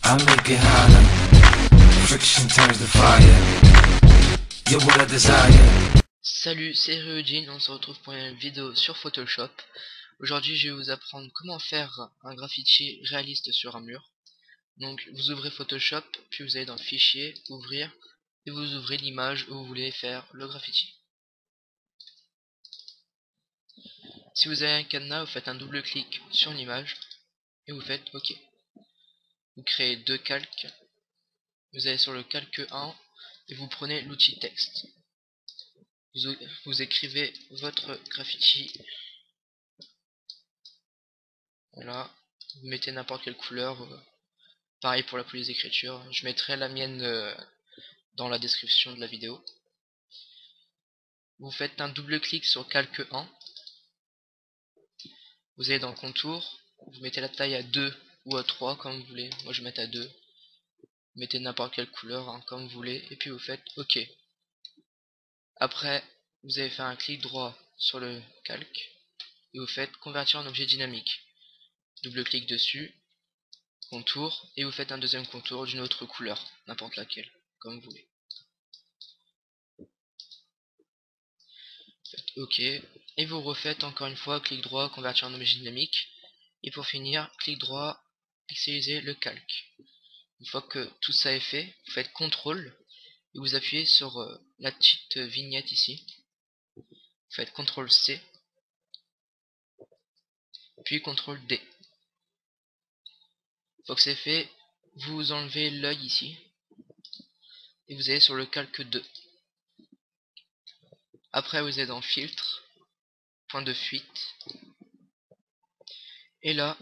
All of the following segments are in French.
I make it hotter. Friction turns to fire. You're what I desire. Salut, c'est Ryujin, on se retrouve pour une vidéo sur Photoshop. Aujourd'hui je vais vous apprendre comment faire un graffiti réaliste sur un mur. Donc vous ouvrez Photoshop, puis vous allez dans Fichier, Ouvrir, et vous ouvrez l'image où vous voulez faire le graffiti. Si vous avez un cadenas, vous faites un double clic sur l'image, et vous faites OK. Vous créez deux calques, vous allez sur le calque 1, et vous prenez l'outil texte. Vous écrivez votre graffiti. Voilà, vous mettez n'importe quelle couleur. Pareil pour la police d'écriture. Je mettrai la mienne dans la description de la vidéo. Vous faites un double clic sur calque 1. Vous allez dans contour. Vous mettez la taille à 2 ou à 3 comme vous voulez. Moi je vais mettre à 2. Vous mettez n'importe quelle couleur comme vous voulez. Et puis vous faites OK. Après, vous allez faire un clic droit sur le calque. Et vous faites convertir en objet dynamique. Double clic dessus. Contour. Et vous faites un deuxième contour d'une autre couleur. N'importe laquelle. Comme vous voulez. Faites OK. Et vous refaites encore une fois clic droit, convertir en objet dynamique. Et pour finir, clic droit, pixeliser le calque. Une fois que tout ça est fait, vous faites CTRL et vous appuyez sur la petite vignette ici. Vous faites CTRL C, puis CTRL D. Une fois que c'est fait, vous enlevez l'œil ici et vous allez sur le calque 2. Après vous êtes dans filtre, point de fuite. Et là,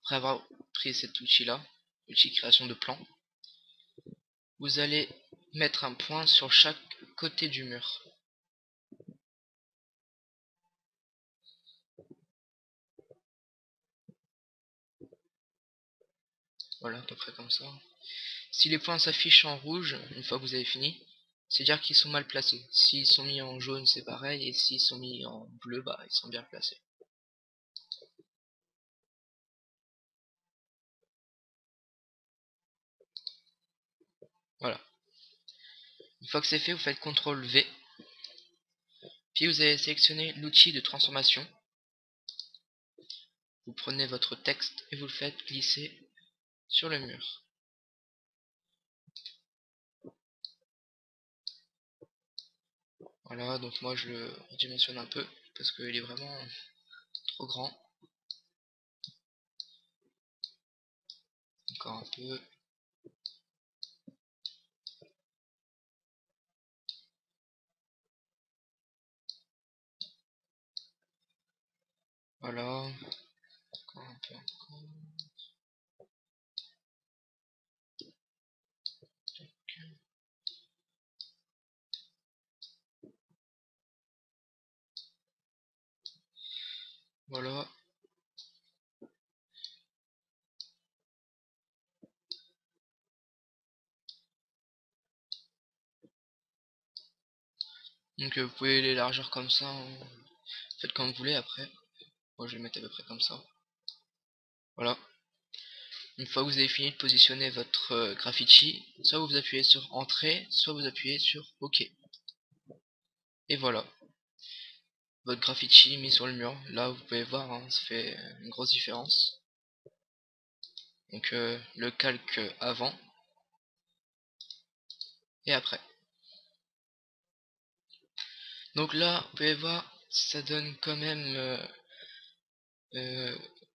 après avoir pris cet outil là, outil création de plan, vous allez mettre un point sur chaque côté du mur. Voilà, à peu près comme ça. Si les points s'affichent en rouge, une fois que vous avez fini, c'est dire qu'ils sont mal placés. S'ils sont mis en jaune, c'est pareil, et s'ils sont mis en bleu, bah ils sont bien placés. Voilà. Une fois que c'est fait, vous faites CTRL V. Puis vous allez sélectionner l'outil de transformation. Vous prenez votre texte et vous le faites glisser sur le mur. Voilà, donc moi je le redimensionne un peu parce qu'il est vraiment trop grand. Encore un peu. Voilà. Encore un peu encore. Voilà. Donc vous pouvez l'élargir comme ça. Faites comme vous voulez après. Moi je vais le mettre à peu près comme ça. Voilà. Une fois que vous avez fini de positionner votre graffiti, soit vous appuyez sur Entrée, soit vous appuyez sur OK. Et voilà. Votre graffiti mis sur le mur. Là vous pouvez voir, hein, ça fait une grosse différence. Donc le calque avant et après. Donc là vous pouvez voir, ça donne quand même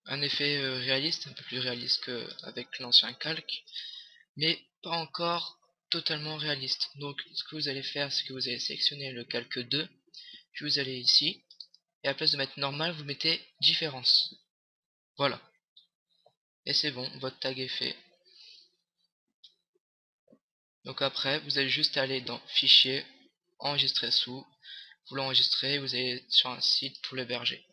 un effet réaliste, un peu plus réaliste qu'avec l'ancien calque, mais pas encore totalement réaliste. Donc ce que vous allez faire, c'est que vous allez sélectionner le calque 2, puis vous allez ici, et à la place de mettre normal, vous mettez différence. Voilà. Et c'est bon, votre tag est fait. Donc après, vous allez juste aller dans Fichier, Enregistrer sous, vous l'enregistrez, vous allez sur un site pour l'héberger.